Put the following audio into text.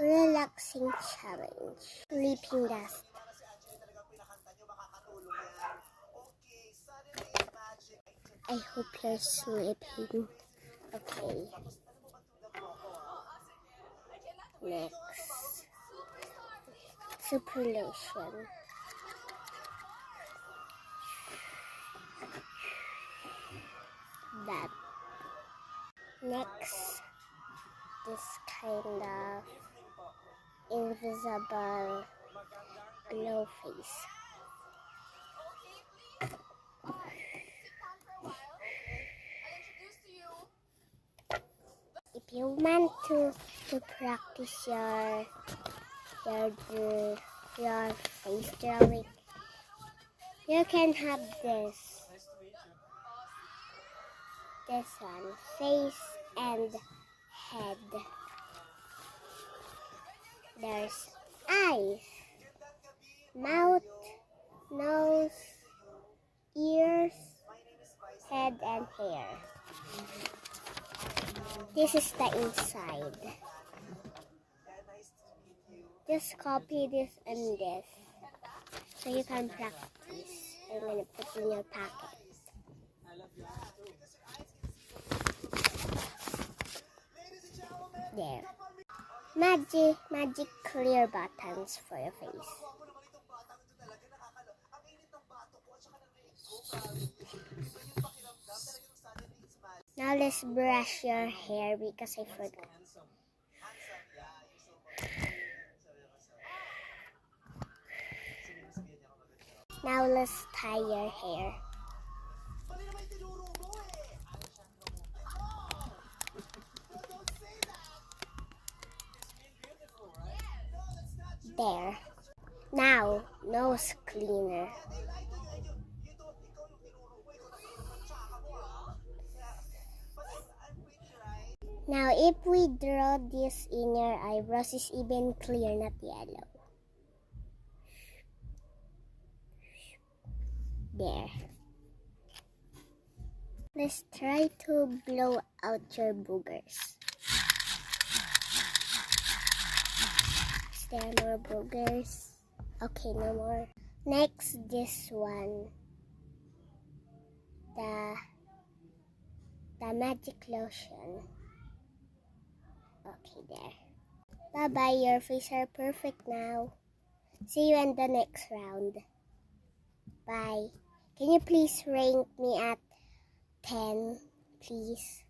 Relaxing challenge. Sleeping dust. I hope you're sleeping. Okay. Next. Super lotion. That. Next. This kind of invisible glow face. If you want to practice your face drawing, you can have this one, face and head. There's eyes, mouth, nose, ears, head and hair. This is the inside. Just copy this and this so you can practice. I'm going to put in your packet. There. Magic clear buttons for your face. Now let's brush your hair because I forgot. Now let's tie your hair. There. Now, nose cleaner. Now, if we draw this in your eyebrows, it's even clear, not yellow. There. Let's try to blow out your boogers. Is there more boogers? Okay, no more. Next, this one. The magic lotion. Okay, there. Bye-bye, your face are perfect now. See you in the next round. Bye. Can you please rank me at 10, please?